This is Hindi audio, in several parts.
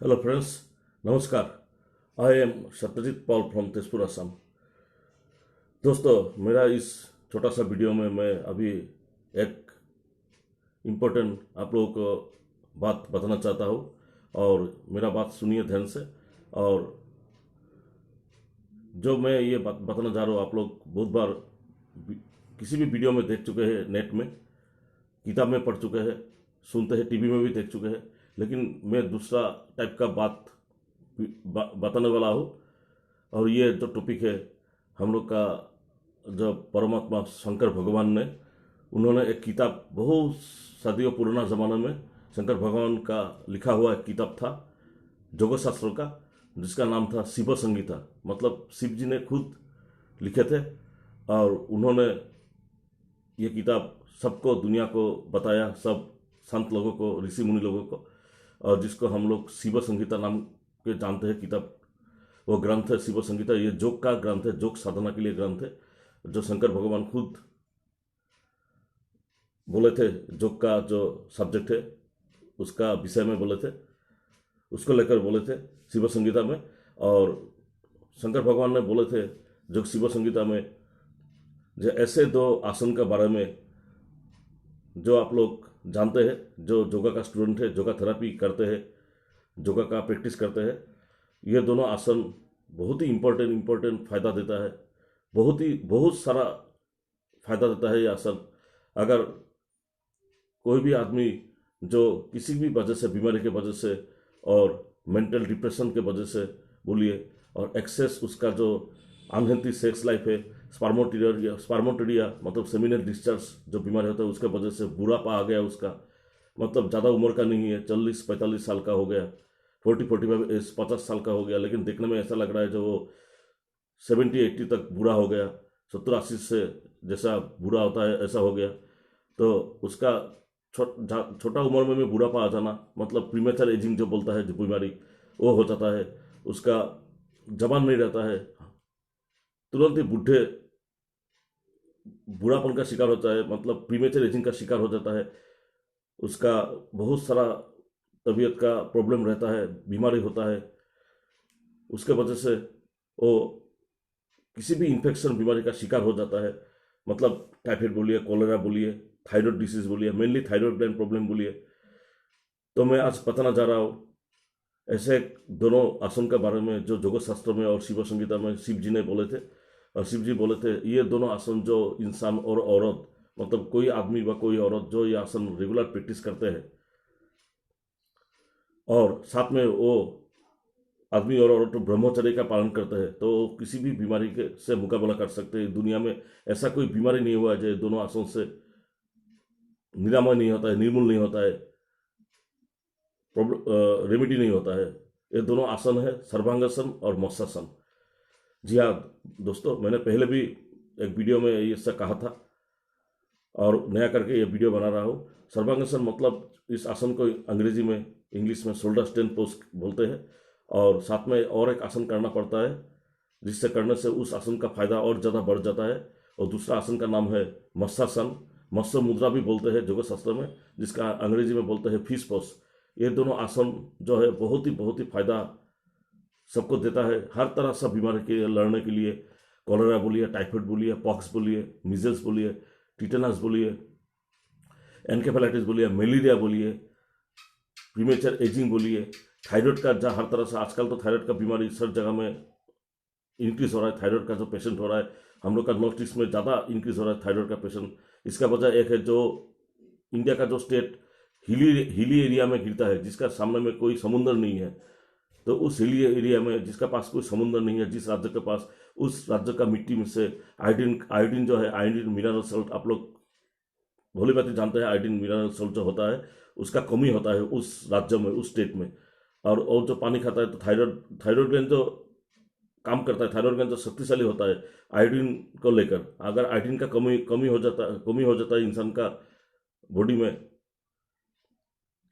हेलो फ्रेंड्स, नमस्कार। I am Satyajit Paul from Tezpur Assam. दोस्तों, मेरा इस छोटा सा वीडियो में मैं अभी एक इम्पोर्टेंट आप लोगों को बात बताना चाहता हूँ और मेरा बात सुनिए ध्यान से। और जो मैं ये बात बताना चाह रहा हूँ, आप लोग बहुत बार भी- किसी भी वीडियो में देख चुके हैं, नेट में, किताब में पढ़ चुके हैं, सुनते हैं, टीवी में भी देख चुके हैं। लेकिन मैं दूसरा टाइप का बात बताने वाला हूँ। और ये जो टॉपिक है, हम लोग का जो परमात्मा शंकर भगवान ने, उन्होंने एक किताब बहुत सदियों पुराना ज़माना में शंकर भगवान का लिखा हुआ एक किताब था जोग शास्त्र का, जिसका नाम था शिव संगीता। मतलब शिव जी ने खुद लिखे थे और उन्होंने ये किताब सबको, दुनिया को बताया, सब संत लोगों को, ऋषि मुनि लोगों को। और जिसको हम लोग शिव संगीता नाम के जानते हैं किताब, वो ग्रंथ है शिव संगीता। ये योग का ग्रंथ है, योग साधना के लिए ग्रंथ है, जो शंकर भगवान खुद बोले थे। योग का जो सब्जेक्ट है, उसका विषय में बोले थे, उसको लेकर बोले थे शिव संगीता में। और शंकर भगवान ने बोले थे जो शिव संगीता में, जो ऐसे दो आसन के बारे में जो आप लोग जानते हैं, जो योगा का स्टूडेंट है, योगा थेरापी करते हैं, योगा का प्रैक्टिस करते हैं, ये दोनों आसन बहुत ही इम्पोर्टेंट फायदा देता है। बहुत सारा फायदा देता है ये आसन। अगर कोई भी आदमी जो किसी भी वजह से, बीमारी के वजह से और मेंटल डिप्रेशन के वजह से बोलिए, और एक्सेस उसका जो अनहेल्थी सेक्स लाइफ है, स्पर्मेटोरिया मतलब सेमिनल डिस्चार्ज जो बीमारी होता है, उसके वजह से बुढ़ापा आ गया उसका, मतलब ज़्यादा उम्र का नहीं है, 40-45 साल का हो गया, 40-45 50 साल का हो गया, लेकिन देखने में ऐसा लग रहा है जो वो 70-80 तक बूढ़ा हो गया, 70-80 से जैसा बूढ़ा होता है ऐसा हो गया। तो उसका छोटा उम्र में भी बूढ़ापा आ जाना, मतलब प्रीमेचर एजिंग जो बोलता है, जो बीमारी, वो हो जाता है। उसका जवान नहीं रहता है, तुरंत ही बूढ़ापन का शिकार होता है, मतलब प्रीमेचर एजिंग का शिकार हो जाता है। उसका बहुत सारा तबीयत का प्रॉब्लम रहता है, बीमारी होता है। उसके वजह से वो किसी भी इन्फेक्शन बीमारी का शिकार हो जाता है। मतलब टाइफाइड बोलिए, कोलेरा बोलिए, थायराइड डिसीज बोलिए, मेनली थायराइड ग्लैंड प्रॉब्लम बोलिए। तो मैं आज बताना चाह रहा हूँ ऐसे दोनों आसन के बारे में जो जोग शास्त्र में और शिव संगीता में शिव जी ने बोले थे। और शिव जी बोले थे ये दोनों आसन जो इंसान और औरत, मतलब कोई आदमी व कोई औरत जो ये आसन रेगुलर प्रैक्टिस करते हैं, और साथ में वो आदमी और औरत ब्रह्मचर्य का पालन करते हैं, तो वो किसी भी बीमारी के से मुकाबला कर सकते हैं। दुनिया में ऐसा कोई बीमारी नहीं हुआ है जो दोनों आसन से निरामय नहीं होता है, निर्मूल नहीं होता है, रेमेडी नहीं होता है। ये दोनों आसन है सर्वांगासन और मत्स्यासन। जी हाँ दोस्तों, मैंने पहले भी एक वीडियो में ये सब कहा था और नया करके ये वीडियो बना रहा हूँ। सर्वांगासन मतलब इस आसन को अंग्रेजी में, इंग्लिश में शोल्डर स्ट्रेंथ पोज बोलते हैं। और साथ में और एक आसन करना पड़ता है, जिससे करने से उस आसन का फायदा और ज़्यादा बढ़ जाता है। और दूसरा आसन का नाम है मत्स्यासन, मत्स्य मुद्रा भी बोलते हैं योग शास्त्र में, जिसका अंग्रेजी में बोलते हैं फिश पोज। ये दोनों आसन जो है बहुत ही फायदा सबको देता है, हर तरह से बीमारी के लड़ने के लिए। कॉलेरा बोलिए, टाइफाइड बोलिए, पॉक्स बोलिए, मीजल्स बोलिए, टिटेनस बोलिए, एनकेफेलाइटिस बोलिए, मलेरिया बोलिए, प्रीमेचर एजिंग बोलिए, थायराइड का जहाँ हर तरह से आजकल तो थायराइड का बीमारी सब जगह में इंक्रीज हो रहा है। थायराइड का जो पेशेंट हो रहा है, हम लोग का नॉर्थ ईस्ट में ज़्यादा इंक्रीज हो रहा है थायराइड का पेशेंट। इसका वजह एक है, जो इंडिया का जो स्टेट हिली एरिया में गिरता है, जिसका सामने में कोई समुंदर नहीं है, तो उस हिली एरिया में जिसका पास कोई समुद्र नहीं है, जिस राज्य के पास, उस राज्य का मिट्टी में से आयोडीन जो है, आयोडीन मिनरल सॉल्ट, आप लोग भली भांति जानते हैं, आयोडीन मिनरल सॉल्ट जो होता है उसका कमी होता है उस राज्य में, उस स्टेट में। और जो पानी खाता है, तो थायराइड ग्लैंड जो काम करता है, थायराइड ग्लैंड जो शक्तिशाली होता है आयोडीन को लेकर, अगर आयोडीन का कमी हो जाता है इंसान का बॉडी में,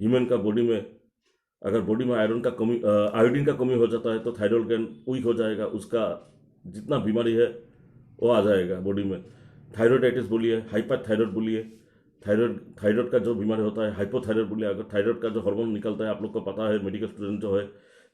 ह्यूमन का बॉडी में, अगर बॉडी में आयोडीन का कमी हो जाता है, तो थायराइड ग्लैंड वीक हो जाएगा, उसका जितना बीमारी है वो आ जाएगा बॉडी में। थायराइडाइटिस बोलिए, हाइपर थायराइड बोलिए, थायराइड थायराइड का जो बीमारी होता है हाइपोथायराइड बोलिए, अगर थायराइड का जो हार्मोन निकलता है, आप लोग को पता है मेडिकल स्टूडेंट जो है,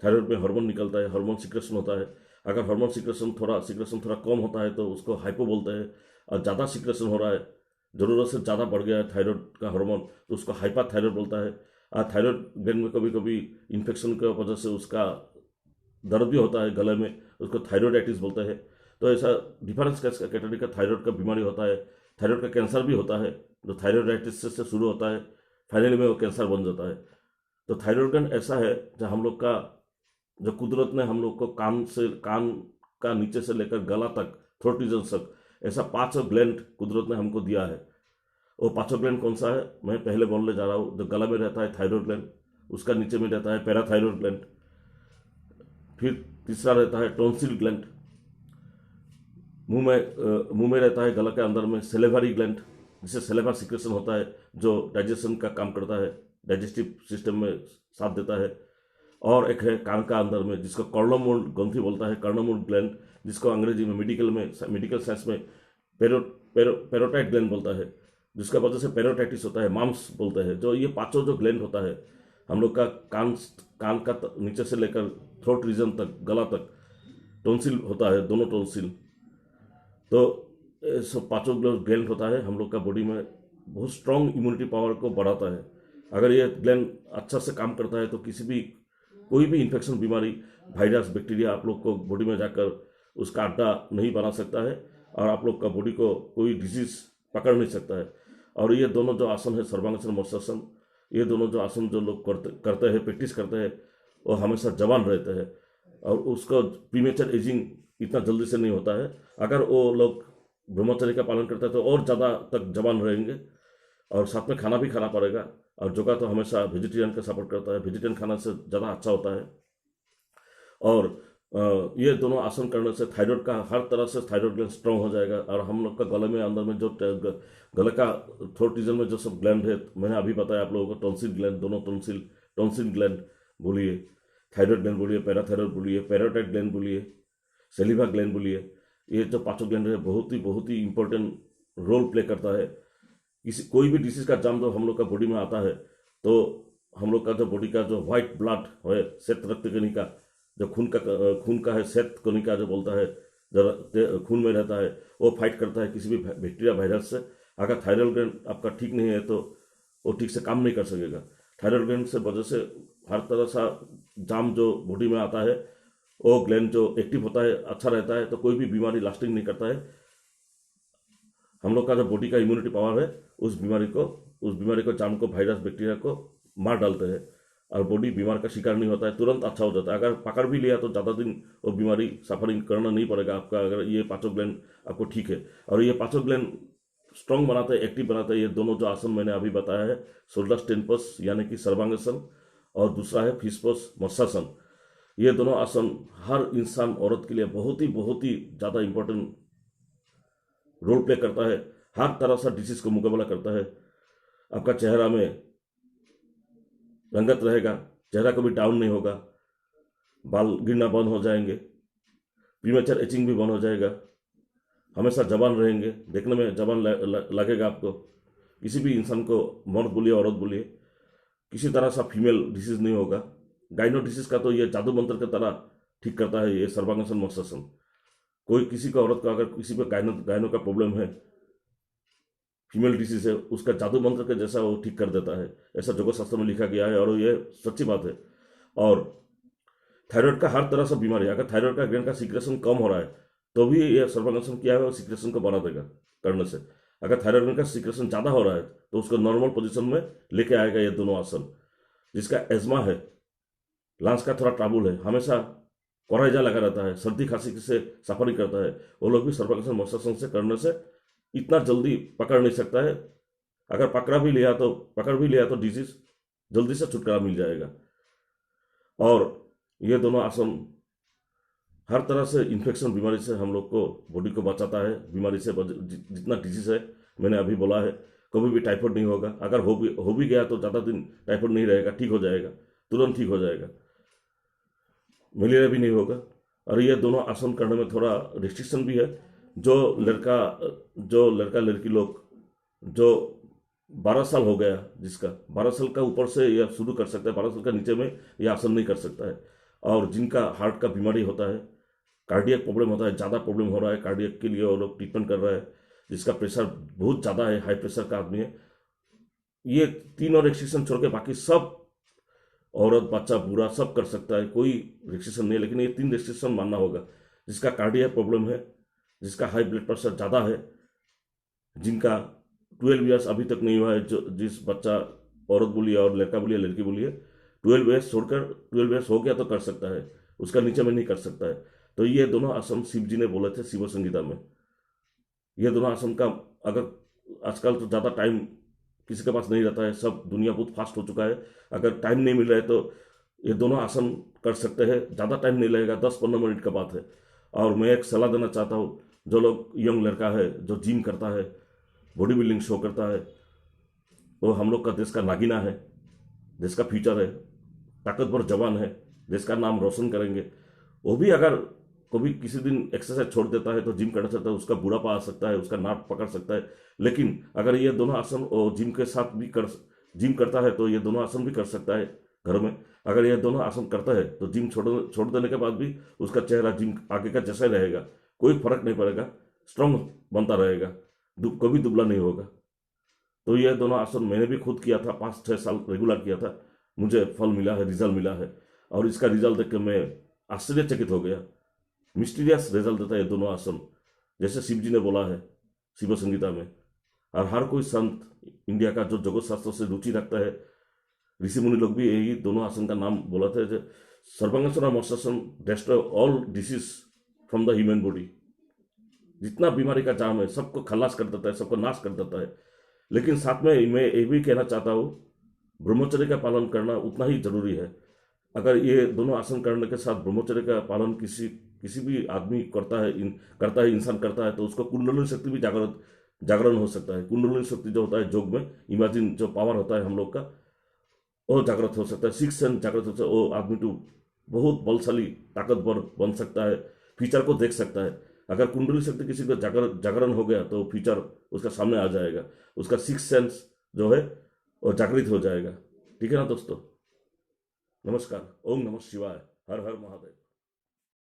थायराइड में हार्मोन निकलता है, हार्मोन सिक्रेशन होता है। अगर हार्मोन सिक्रेशन थोड़ा कम होता है तो उसको हाइपो बोलते हैं, और ज़्यादा सिक्रेशन हो रहा है, ज़रूरत से ज़्यादा बढ़ गया है थायराइड का हार्मोन, तो उसको हाइपाथायराइड बोलता है। और थायराइड ग्लैंड में कभी कभी इन्फेक्शन की वजह से उसका दर्द भी होता है गले में, उसको थायराइडाइटिस बोलते हैं। तो ऐसा डिफरेंस कैटेगरी का थायराइड का बीमारी होता है। थायराइड का कैंसर भी होता है, जो थायराइडाइटिस से शुरू होता है, फाइनली में वो कैंसर बन जाता है। तो थायराइड ग्लैंड ऐसा है जो हम लोग का, जो कुदरत ने हम लोग को कान का नीचे से लेकर गला तक, थ्रोट रीजन तक, ऐसा 5 ग्लैंड कुदरत ने हमको दिया है। वो 5 ग्लैंड कौन सा है, मैं पहले बोलने जा रहा हूँ। जो गला में रहता है थायराइड ग्लैंड, उसका नीचे में रहता है पैराथायराइड ग्लैंड। फिर तीसरा रहता है टॉन्सिल ग्लैंड। मुंह में रहता है, गला के अंदर में सेलेवरी ग्लैंड, जिससे सेलेवा सिक्रेशन होता है, जो डाइजेशन का काम करता है, डाइजेस्टिव सिस्टम में साथ देता है। और एक है कान का अंदर में, जिसको कर्णमूल ग्रंथि बोलता है, कर्णमूल ग्लैंड, जिसको अंग्रेजी में मेडिकल साइंस में पेरोटाइड ग्लैंड बोलता है, जिसका वजह से पेरोटाइटिस होता है, माम्स बोलते हैं। जो ये पांचों जो ग्लैंड होता है हम लोग का, कान का नीचे से लेकर थ्रोट रीजन तक, गला तक, टॉन्सिल होता है, दोनों टॉन्सिल। तो सब 5 ग्लैंड होता है हम लोग का बॉडी में, बहुत स्ट्रांग इम्यूनिटी पावर को बढ़ाता है। अगर ये ग्लैंड अच्छा से काम करता है तो कोई भी इन्फेक्शन बीमारी, वायरस, बैक्टीरिया आप लोग को बॉडी में जाकर उसका अड्डा नहीं बना सकता है, और आप लोग का बॉडी को कोई डिजीज पकड़ नहीं सकता है। और ये दोनों जो आसन है, सर्वांगासन, मत्स्यासन, ये दोनों जो आसन जो लोग करते हैं, प्रैक्टिस करते हैं, वो हमेशा जवान रहते हैं, और उसका प्रीमेचर एजिंग इतना जल्दी से नहीं होता है। अगर वो लोग ब्रह्मचर्य का पालन करते हैं तो और ज़्यादा तक जवान रहेंगे। और साथ में खाना भी खाना पड़ेगा, और योगा तो हमेशा वेजिटेरियन का सपोर्ट करता है, वेजिटेरियन खाना से ज़्यादा अच्छा होता है। और ये दोनों आसन करने से थायराइड का हर तरह से थायराइड ग्लैंड स्ट्रांग हो जाएगा। और हम लोग का गले में अंदर में जो गले का थ्रोट रीजन में जो सब ग्लैंड है, मैंने अभी बताया आप लोगों को, टॉन्सिल ग्लैंड, दोनों टॉन्सिल ग्लैंड बोलिए, थायराइड ग्लैंड बोलिए, पैराथायराइड बोलिए, पैराटाइड ग्लैंड बोलिए, सेलिवा ग्लैंड बोलिए, ये जो 5 ग्लैंड है बहुत ही इंपॉर्टेंट रोल प्ले करता है। कोई भी डिसीज का जर्म जो हम लोग का बॉडी में आता है, तो हम लोग का जो बॉडी का जो व्हाइट ब्लड है, श्वेत रक्त कणिका, जो खून का है, श्वेत कणिका जो बोलता है, जो खून में रहता है, वो फाइट करता है किसी भी बैक्टीरिया, वायरस से। अगर थायराइड ग्लैंड आपका ठीक नहीं है तो वो ठीक से काम नहीं कर सकेगा। थायराइड ग्लैंड से वजह से हर तरह सा जाम जो बॉडी में आता है, वो ग्लैंड जो एक्टिव होता है, अच्छा रहता है, तो कोई भी बीमारी लास्टिंग नहीं करता है। हम लोग का जो बॉडी का इम्यूनिटी पावर है, उस बीमारी को, जाम को, वायरस, बैक्टीरिया को मार डालते हैं, और बॉडी बीमार का शिकार नहीं होता है, तुरंत अच्छा हो जाता है। अगर पकड़ भी लिया तो ज़्यादा दिन वो बीमारी सफरिंग करना नहीं पड़ेगा आपका, अगर ये 5 ग्लैंड आपको ठीक है। और ये 5 ग्लैंड स्ट्रॉन्ग बनाते हैं, एक्टिव बनाते हैं, ये दोनों जो आसन मैंने अभी बताया है, शोल्डर टेम्पस यानी कि सर्वांगासन, और दूसरा है फिशपोस मत्स्यासन। ये दोनों आसन हर इंसान, औरत के लिए बहुत ही ज़्यादा इंपॉर्टेंट रोल प्ले करता है, हर तरह से डिसीज को मुकाबला करता है। आपका चेहरा में रंगत रहेगा, चेहरा कभी डाउन नहीं होगा, बाल गिरना बंद हो जाएंगे, प्रीमेचर एचिंग भी बंद हो जाएगा, हमेशा जवान रहेंगे, देखने में जवान लगेगा आपको। किसी भी इंसान को, मर्द बोलिए औरत बोलिए, किसी तरह सा फीमेल डिसीज नहीं होगा। गाइनो डिसीज का तो ये जादू मंत्र की तरह ठीक करता है ये सर्वांगासन, मत्स्यासन। कोई किसी को, औरत का अगर किसी को गायनो का प्रॉब्लम है, फीमेल डिसीज है, उसका जादू मंत्र के जैसा वो ठीक कर देता है, ऐसा योगा शास्त्र में लिखा गया है, और ये सच्ची बात है। और थायराइड का हर तरह से बीमारी, अगर थायराइड का ग्लैंड का सीक्रेशन कम हो रहा है तो भी ये सर्वांगासन किया है, सीक्रेशन को बढ़ा देगा करने से। अगर थायराइड ग्लैंड का सीक्रेशन ज़्यादा हो रहा है तो उसको नॉर्मल पोजिशन में लेके आएगा ये दोनों आसन। जिसका एजमा है, लंग्स का थोड़ा ट्रबल है, हमेशा कोराइजा लगा रहता है, सर्दी खांसी से सफरिंग करता है, वो लोग भी सर्वांगासन, मत्स्यासन से करने से इतना जल्दी पकड़ नहीं सकता है। अगर पकड़ भी लिया तो डिजीज जल्दी से छुटकारा मिल जाएगा। और ये दोनों आसन हर तरह से इन्फेक्शन बीमारी से हम लोग को, बॉडी को बचाता है बीमारी से। जितना डिजीज है मैंने अभी बोला है, कभी भी टाइफाइड नहीं होगा। अगर हो भी गया तो ज़्यादा दिन टाइफाइड नहीं रहेगा, ठीक हो जाएगा, तुरंत ठीक हो जाएगा। मलेरिया भी नहीं होगा। और ये दोनों आसन करने में थोड़ा रिस्ट्रिक्शन भी है। जो लड़का लड़की लोग जो 12 साल हो गया, जिसका 12 साल का ऊपर से यह शुरू कर सकता है, 12 साल का नीचे में यह आसन नहीं कर सकता है। और जिनका हार्ट का बीमारी होता है, कार्डियक प्रॉब्लम होता है, ज़्यादा प्रॉब्लम हो रहा है कार्डियक के लिए, वो लोग ट्रीटमेंट कर रहा है, जिसका प्रेशर बहुत ज़्यादा है, हाई प्रेशर का आदमी है, ये 3 और रिस्ट्रिक्शन छोड़ के बाकी सब, औरत बच्चा बूढ़ा सब कर सकता है, कोई रिस्ट्रिक्शन नहीं है। लेकिन ये 3 रिस्ट्रिक्शन मानना होगा। जिसका कार्डियक प्रॉब्लम है, जिसका हाई ब्लड प्रेशर ज़्यादा है, जिनका 12 ईयर्स अभी तक नहीं हुआ है, जो जिस बच्चा, औरत बोलिए और लड़का बोलिए लड़की बोलिए, 12 ईयर्स छोड़कर, 12 ईयर्स हो गया तो कर सकता है, उसका नीचे में नहीं कर सकता है। तो ये दोनों आसन शिव जी ने बोले थे शिव संगीता में। ये दोनों आसन का, अगर आजकल तो ज़्यादा टाइम किसी के पास नहीं रहता है, सब दुनिया बहुत फास्ट हो चुका है, अगर टाइम नहीं मिल रहा है तो ये दोनों आसन कर सकते हैं, ज़्यादा टाइम नहीं लगेगा, 10-15 मिनट का बात है। और मैं एक सलाह देना चाहता हूँ, जो लोग यंग लड़का है जो जिम करता है, बॉडी बिल्डिंग शो करता है, वो हम लोग का देश का नागिना है, देश का फ्यूचर है, ताकतवर जवान है, देश का नाम रोशन करेंगे। वो भी अगर कभी किसी दिन एक्सरसाइज छोड़ देता है तो जिम कर सकता है, उसका बुढ़ापा आ सकता है, उसका नाक पकड़ सकता है। लेकिन अगर ये दोनों आसन वो जिम के साथ भी कर, जिम करता है तो ये दोनों आसन भी कर सकता है घर में। अगर ये दोनों आसन करता है तो जिम छोड़ छोड़ देने के बाद भी उसका चेहरा जिम आगे का जैसा ही रहेगा, कोई फर्क नहीं पड़ेगा, स्ट्रांग बनता रहेगा, कभी दुबला नहीं होगा। तो ये दोनों आसन मैंने भी खुद किया था, 5-6 साल रेगुलर किया था, मुझे फल मिला है, रिजल्ट मिला है। और इसका रिजल्ट देख के मैं आश्चर्यचकित हो गया। मिस्टीरियस रिजल्ट देता है ये दोनों आसन, जैसे शिव जी ने बोला है शिव संगीता में। और हर कोई संत इंडिया का जो जगत शास्त्र से रुचि रखता है, ऋषि मुनि लोग भी यही दोनों आसन का नाम बोला था, सर्वांगासन और matsyasana destroy all disease from the human body. जितना बीमारी का जाम है सबको खलास कर देता है, सबको नाश कर देता है। लेकिन साथ में मैं ये भी कहना चाहता हूँ, ब्रह्मचर्य का पालन करना उतना ही जरूरी है। अगर ये दोनों आसन करने के साथ ब्रह्मचर्य का पालन किसी किसी भी आदमी करता है, इंसान करता है, तो उसको कुंडलिनी शक्ति भी जागरण हो सकता है। कुंडलिनी शक्ति जो होता है योग में, इमेजिन जो पावर होता है हम लोग का, वो जागृत हो सकता है, सिक्स सेंस जागृत हो सकता है। वो आदमी तो बहुत बलशाली ताकतवर बन सकता है, फ्यूचर को देख सकता है। अगर कुंडली शक्ति किसी को जागरण हो गया तो फ्यूचर उसका सामने आ जाएगा, उसका सिक्स सेंस जो है वो जागृत हो जाएगा। ठीक है ना दोस्तों, नमस्कार, ओम नमः शिवाय, हर हर महादेव।